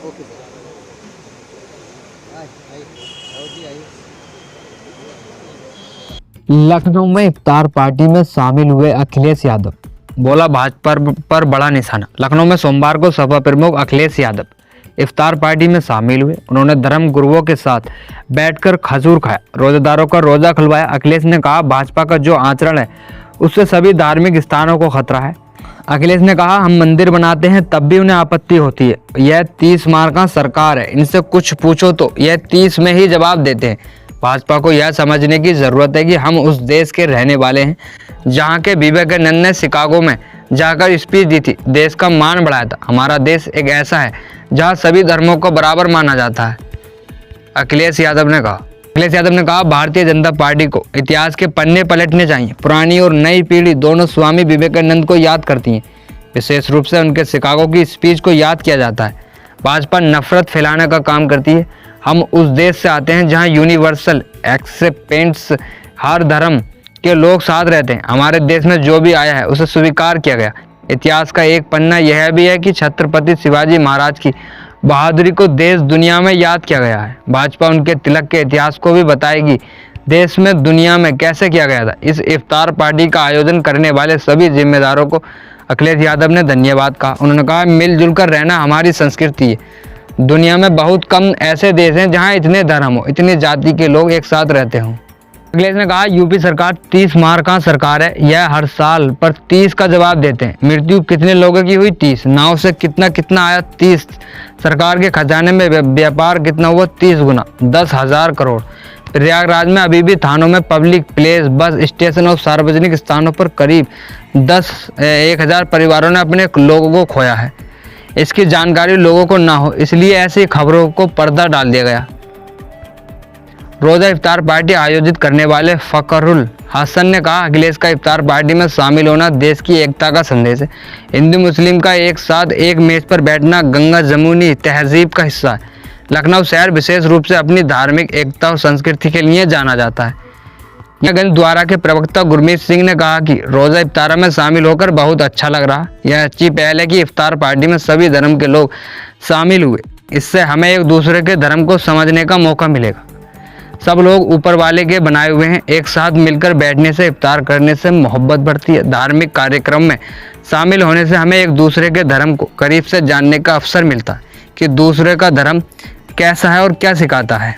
Okay Lucknow में इफ्तार party में शामिल हुए अखिलेश यादव, बोला भाजपा पर बड़ा निशाना। लखनऊ में सोमवार को सपा प्रमुख अखिलेश यादव इफ्तार पार्टी में शामिल हुए। उन्होंने धर्म गुरुओं के साथ बैठकर खजूर खाया, रोजेदारों का रोजा खुलवाया। अखिलेश ने कहा, भाजपा का जो आचरण है उससे सभी धार्मिक स्थानों को खतरा है। अखिलेश ने कहा, हम मंदिर बनाते हैं तब भी उन्हें आपत्ति होती है। यह 30 मार का सरकार है, इनसे कुछ पूछो तो यह 30 में ही जवाब देते हैं। भाजपा को यह समझने की जरूरत है कि हम उस देश के रहने वाले हैं जहां के विवेकानंद ने शिकागो में जाकर स्पीच दी थी, देश का मान बढ़ाया था। हमारा देश एक ऐसा है जहां सभी धर्मों को बराबर माना जाता है, अखिलेश यादव ने कहा। भारतीय जनता पार्टी को इतिहास के पन्ने पलटने चाहिए। पुरानी और नई पीढ़ी दोनों स्वामी विवेकानंद को याद करती हैं, विशेष रूप से उनके शिकागो की स्पीच को याद किया जाता है। भाजपा नफरत फैलाने का काम करती है। हम उस देश से आते हैं जहां यूनिवर्सल एक्सेप्टेंस, हर धर्म के लोग साथ रहते हैं। हमारे देश में जो भी आया है उसे स्वीकार किया गया। इतिहास का एक पन्ना यह भी है कि छत्रपति शिवाजी महाराज की बहादुरी को देश दुनिया में याद किया गया है। भाजपा उनके तिलक के इतिहास को भी बताएगी, देश में दुनिया में कैसे किया गया था। इस इफ्तार पार्टी का आयोजन करने वाले सभी जिम्मेदारों को अखिलेश यादव ने धन्यवाद कहा। उन्होंने कहा, मिलजुल कर रहना हमारी संस्कृति है। दुनिया में बहुत कम ऐसे देश हैं जहां इतने धर्म हो, इतनी जाति के लोग एक साथ रहते हों। अखिलेश ने कहा, यूपी सरकार 30 मार का सरकार है। यह हर साल पर 30 का जवाब देते हैं। मृत्यु कितने लोगों की हुई? 30। नाव से कितना आया? 30। सरकार के खजाने में व्यापार कितना हुआ? 30 गुना, 10,000 करोड़। प्रयागराज में अभी भी थानों में, पब्लिक प्लेस, बस स्टेशन और सार्वजनिक स्थानों पर करीब 1,000 परिवारों ने अपने लोगों को खोया है। इसकी जानकारी लोगों को ना हो, इसलिए ऐसी खबरों को पर्दा डाल दिया गया। रोजा इफ्तार पार्टी आयोजित करने वाले फखरुल हसन ने कहा, अखिलेश का इफ्तार पार्टी में शामिल होना देश की एकता का संदेश है। हिंदू मुस्लिम का एक साथ एक मेज पर बैठना गंगा जमुनी तहजीब का हिस्सा है। लखनऊ शहर विशेष रूप से अपनी धार्मिक एकता और संस्कृति के लिए जाना जाता है। गंज द्वारा के प्रवक्ता गुरमीत सिंह ने कहा कि रोजा इफ्तार में शामिल होकर बहुत अच्छा लग रहा। यह अच्छी पहल है कि इफ्तार पार्टी में सभी धर्म के लोग शामिल हुए। इससे हमें एक दूसरे के धर्म को समझने का मौका मिलेगा। सब लोग ऊपर वाले के बनाए हुए हैं। एक साथ मिलकर बैठने से, इफ्तार करने से मोहब्बत बढ़ती है। धार्मिक कार्यक्रम में शामिल होने से हमें एक दूसरे के धर्म को करीब से जानने का अवसर मिलता है कि दूसरे का धर्म कैसा है और क्या सिखाता है।